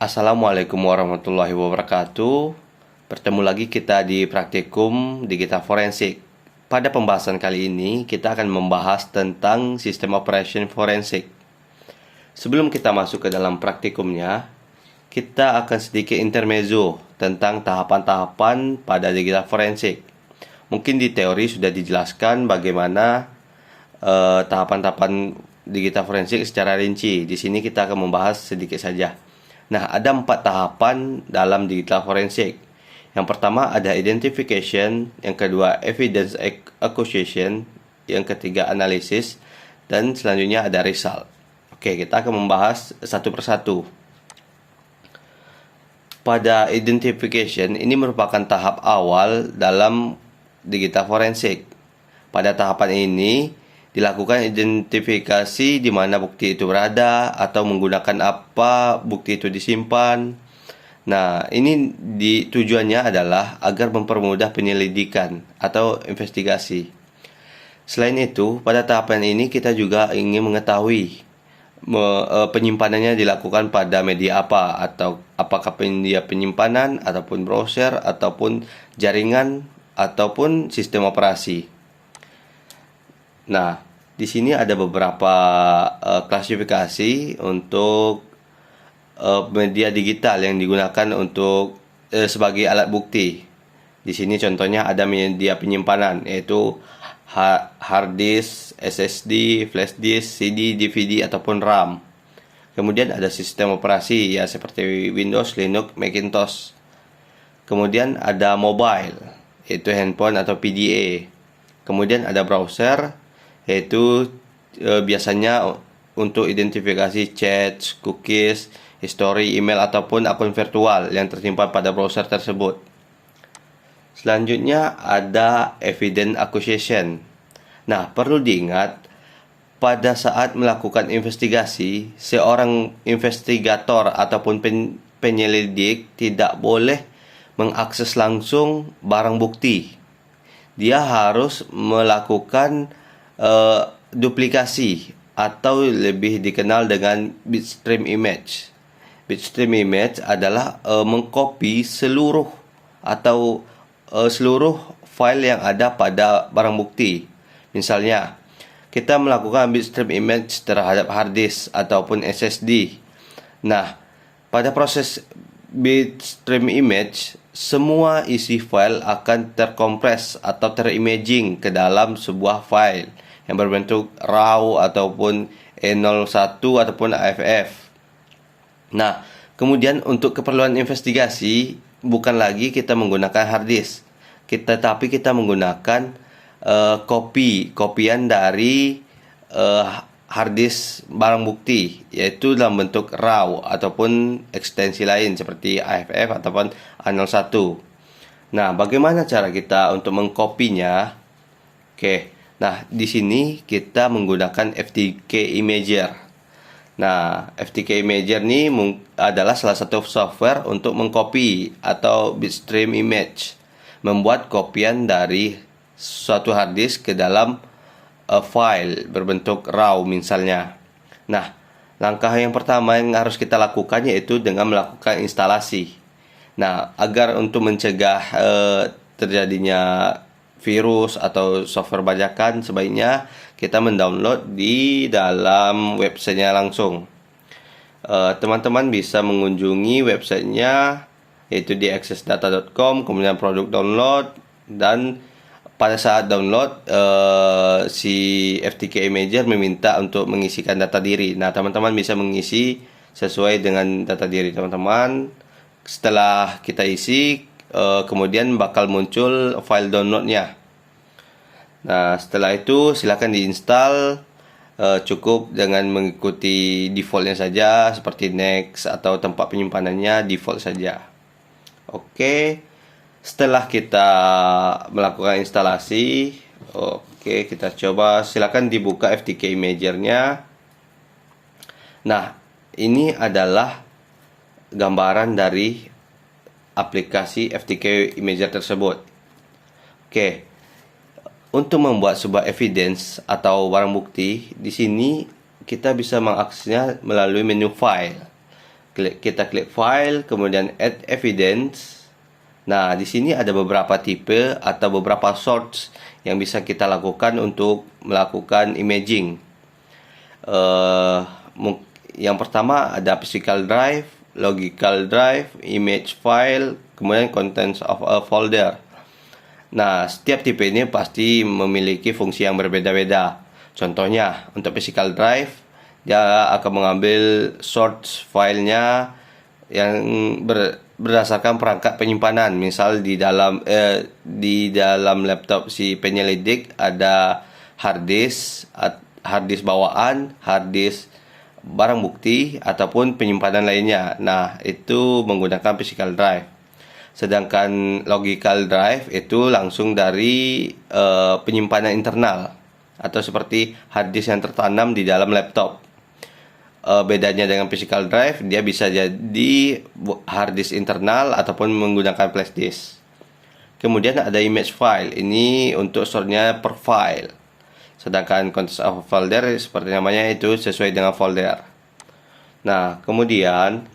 Assalamualaikum warahmatullahi wabarakatuh. Bertemu lagi kita di praktikum digital forensik. Pada pembahasan kali ini kita akan membahas tentang sistem operation forensik. Sebelum kita masuk ke dalam praktikumnya, kita akan sedikit intermezzo tentang tahapan-tahapan pada digital forensik. Mungkin di teori sudah dijelaskan bagaimana tahapan-tahapan digital forensik secara rinci. Di sini kita akan membahas sedikit saja. Nah, ada 4 tahapan dalam digital forensik. Yang pertama ada identification, yang kedua evidence acquisition, yang ketiga analysis, dan selanjutnya ada result. Oke, kita akan membahas satu persatu. Pada identification, ini merupakan tahap awal dalam digital forensik. Pada tahapan ini dilakukan identifikasi di mana bukti itu berada atau menggunakan apa bukti itu disimpan. Nah, ini tujuannya adalah agar mempermudah penyelidikan atau investigasi. Selain itu, pada tahapan ini kita juga ingin mengetahui penyimpanannya dilakukan pada media apa, atau apakah media penyimpanan ataupun browser ataupun jaringan ataupun sistem operasi. Nah, di sini ada beberapa klasifikasi untuk media digital yang digunakan untuk sebagai alat bukti. Di sini contohnya ada media penyimpanan, yaitu hard disk, SSD, flash disk, CD, DVD ataupun RAM. Kemudian ada sistem operasi ya seperti Windows, Linux, Macintosh. Kemudian ada mobile, yaitu handphone atau PDA. Kemudian ada browser, yaitu biasanya untuk identifikasi chat, cookies, history email ataupun akun virtual yang tersimpan pada browser tersebut. Selanjutnya ada evidence acquisition. Nah, perlu diingat pada saat melakukan investigasi, seorang investigator ataupun penyelidik tidak boleh mengakses langsung barang bukti. Dia harus melakukan duplikasi atau lebih dikenal dengan bitstream image. Bitstream image adalah mengcopy seluruh atau seluruh file yang ada pada barang bukti. Misalnya, kita melakukan bitstream image terhadap hard disk ataupun SSD. Nah, pada proses bitstream image, semua isi file akan terkompres atau terimaging ke dalam sebuah file yang berbentuk RAW ataupun E01 ataupun AFF. Nah, kemudian untuk keperluan investigasi bukan lagi kita menggunakan hard disk, tapi kita menggunakan kopian dari hard disk barang bukti, yaitu dalam bentuk RAW ataupun ekstensi lain seperti AFF ataupun A01. Nah, bagaimana cara kita untuk mengkopinya? Oke. Nah, di sini kita menggunakan FTK Imager. Nah, FTK Imager ini adalah salah satu software untuk mengcopy atau bitstream image, membuat kopian dari suatu hard disk ke dalam file berbentuk RAW misalnya. Nah, langkah yang pertama yang harus kita lakukan yaitu dengan melakukan instalasi. Nah, agar untuk mencegah terjadinya virus atau software bajakan, sebaiknya kita mendownload di dalam websitenya langsung. Teman-teman bisa mengunjungi websitenya, yaitu di accessdata.com, kemudian produk download, dan pada saat download si FTK Imager meminta untuk mengisikan data diri. Nah, teman-teman bisa mengisi sesuai dengan data diri teman-teman. Setelah kita isi, kemudian bakal muncul file downloadnya. Nah, setelah itu silakan diinstal. Cukup dengan mengikuti defaultnya saja, seperti next atau tempat penyimpanannya default saja. Oke, setelah kita melakukan instalasi, oke, kita coba. Silakan dibuka FTK Imager-nya. Nah, ini adalah gambaran dari aplikasi FTK Imager tersebut. Oke, untuk membuat sebuah evidence atau barang bukti, di sini kita bisa mengaksesnya melalui menu file. kita klik file, kemudian add evidence. Nah, di sini ada beberapa tipe atau beberapa sorts yang bisa kita lakukan untuk melakukan imaging. Yang pertama ada physical drive, logical drive, image file, kemudian contents of a folder. Nah, setiap tipe ini pasti memiliki fungsi yang berbeda-beda. Contohnya, untuk physical drive, dia akan mengambil source filenya yang berdasarkan perangkat penyimpanan. Misal di dalam laptop si penyelidik ada hard disk bawaan, hard disk barang bukti ataupun penyimpanan lainnya. Nah, itu menggunakan physical drive. Sedangkan logical drive itu langsung dari penyimpanan internal atau seperti hard disk yang tertanam di dalam laptop. Bedanya dengan physical drive, dia bisa jadi hard disk internal ataupun menggunakan flash disk. Kemudian ada image file, ini untuk store-nya per file. Sedangkan contents of folder seperti namanya itu sesuai dengan folder. Nah, kemudian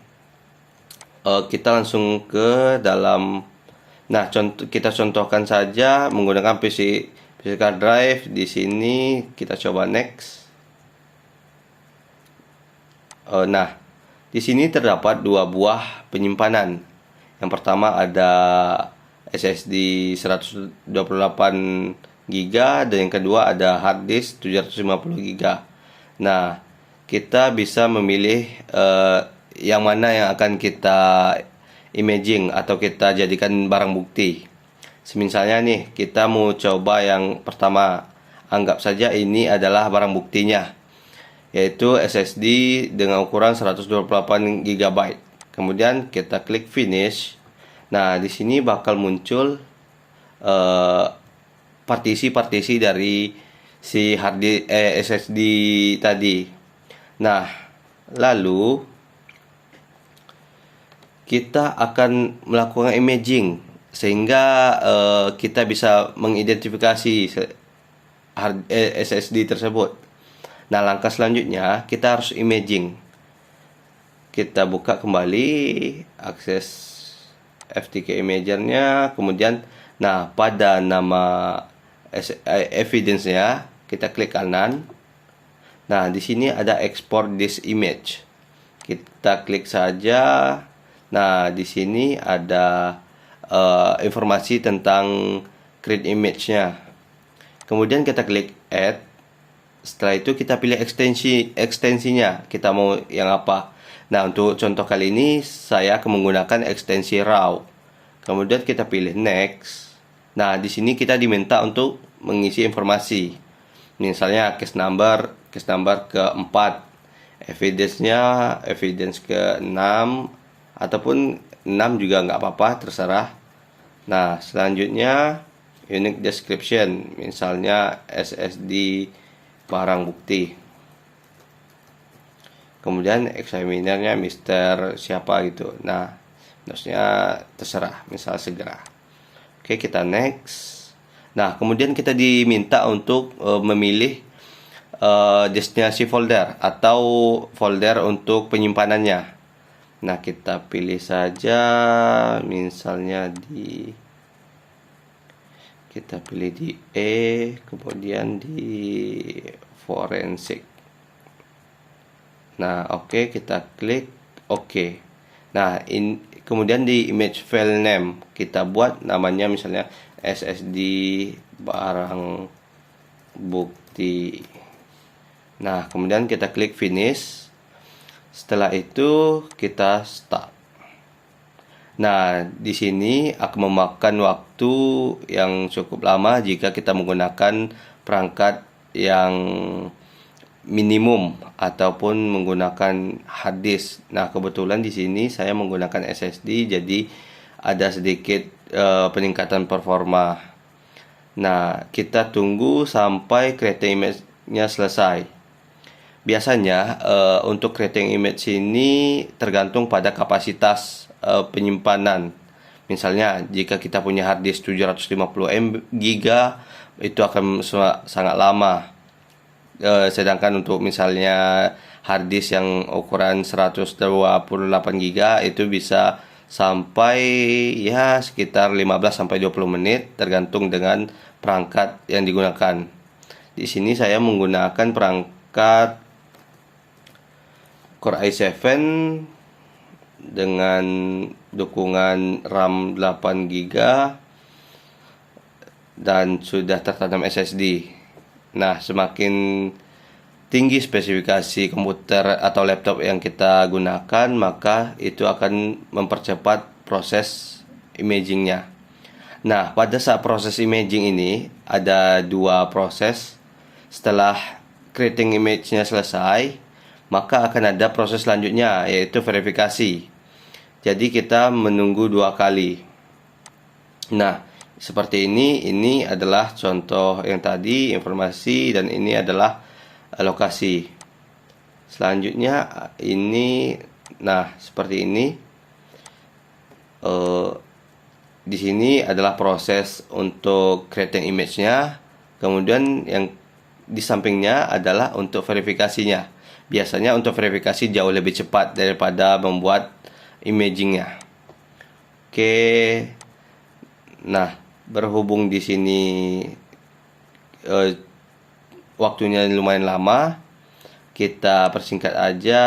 kita langsung ke dalam. Nah, kita contohkan saja menggunakan physical drive. Di sini kita coba next. Nah, di sini terdapat dua buah penyimpanan. Yang pertama ada SSD 128 GB dan yang kedua ada hard disk 750 GB. Nah, kita bisa memilih yang mana yang akan kita imaging atau kita jadikan barang bukti. Misalnya nih, kita mau coba yang pertama. Anggap saja ini adalah barang buktinya, yaitu SSD dengan ukuran 128 GB. Kemudian kita klik finish. Nah, di sini bakal muncul partisi-partisi dari si SSD tadi. Nah, lalu kita akan melakukan imaging sehingga kita bisa mengidentifikasi SSD tersebut. Nah, langkah selanjutnya kita harus imaging. Kita buka kembali akses FTK Imager-nya, kemudian pada nama evidence-nya kita klik kanan. Nah, di sini ada export this image. Kita klik saja. Nah, di sini ada informasi tentang create image-nya. Kemudian kita klik add. Setelah itu kita pilih ekstensinya. Kita mau yang apa? Nah, untuk contoh kali ini saya akan menggunakan ekstensi RAW. Kemudian kita pilih next. Nah, di sini kita diminta untuk mengisi informasi. Misalnya case number ke-4, evidence ke-6 ataupun 6 juga nggak apa-apa, terserah. Nah, selanjutnya unique description, misalnya SSD barang bukti. Kemudian examinernya Mister siapa gitu. Nah, maksudnya terserah, misal segera. Oke, kita next. Nah, kemudian kita diminta untuk memilih destinasi folder atau folder untuk penyimpanannya. Nah, kita pilih saja misalnya kita pilih di E, kemudian di forensik. Nah, oke, kita klik oke. Nah, kemudian di image file name kita buat namanya misalnya SSD barang bukti. Nah, kemudian kita klik finish. Setelah itu kita start. Nah, di sini akan memakan waktu yang cukup lama jika kita menggunakan perangkat yang minimum ataupun menggunakan hard disk. Nah, kebetulan di sini saya menggunakan SSD, jadi ada sedikit peningkatan performa. Nah, kita tunggu sampai creating image-nya selesai. Biasanya untuk creating image ini tergantung pada kapasitas penyimpanan. Misalnya jika kita punya hard disk 750 GB itu akan sangat lama. Sedangkan untuk misalnya harddisk yang ukuran 128 GB itu bisa sampai ya sekitar 15 sampai 20 menit tergantung dengan perangkat yang digunakan. Di sini saya menggunakan perangkat Core i7 dengan dukungan RAM 8 GB dan sudah tertanam SSD. Nah, semakin tinggi spesifikasi komputer atau laptop yang kita gunakan, maka itu akan mempercepat proses imagingnya. Nah, pada saat proses imaging ini ada dua proses. Setelah creating image-nya selesai, maka akan ada proses selanjutnya, yaitu verifikasi. Jadi kita menunggu dua kali. Nah, seperti ini adalah contoh yang tadi, informasi, dan ini adalah lokasi. Selanjutnya ini, nah seperti ini. Di sini adalah proses untuk creating image-nya. Kemudian yang di sampingnya adalah untuk verifikasinya. Biasanya untuk verifikasi jauh lebih cepat daripada membuat imagingnya. Oke. Nah, berhubung di sini waktunya lumayan lama, kita persingkat aja.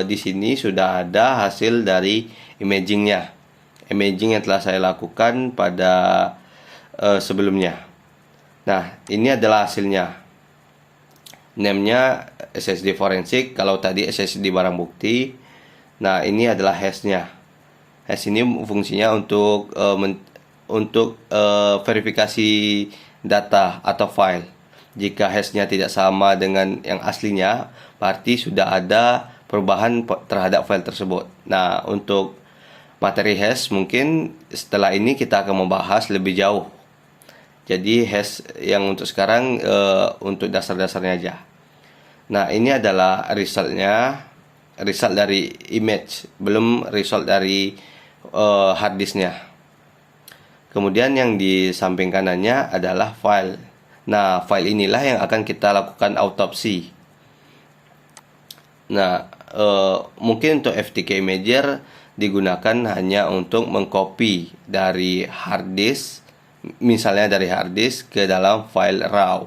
Di sini sudah ada hasil dari imagingnya, imaging yang telah saya lakukan pada sebelumnya. Nah, ini adalah hasilnya. Name-nya SSD forensik, kalau tadi SSD barang bukti. Nah, ini adalah hash-nya. Hash ini fungsinya untuk verifikasi data atau file. Jika hash-nya tidak sama dengan yang aslinya, berarti sudah ada perubahan terhadap file tersebut. Nah, untuk materi hash mungkin setelah ini kita akan membahas lebih jauh. Jadi hash yang untuk sekarang untuk dasar-dasarnya aja. Nah, ini adalah resultnya, result dari image, belum result dari hard disknya. Kemudian yang di samping kanannya adalah file. Nah, file inilah yang akan kita lakukan autopsi. Nah, mungkin untuk FTK Imager digunakan hanya untuk mengcopy dari hard disk, misalnya dari hard disk ke dalam file RAW.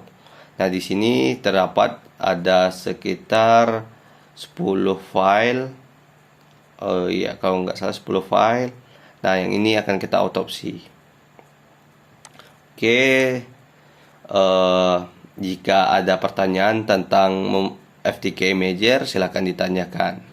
Nah, di sini terdapat ada sekitar 10 file. Ya, kalau nggak salah 10 file. Nah, yang ini akan kita autopsi. Oke, jika ada pertanyaan tentang FTK Imager, silakan ditanyakan.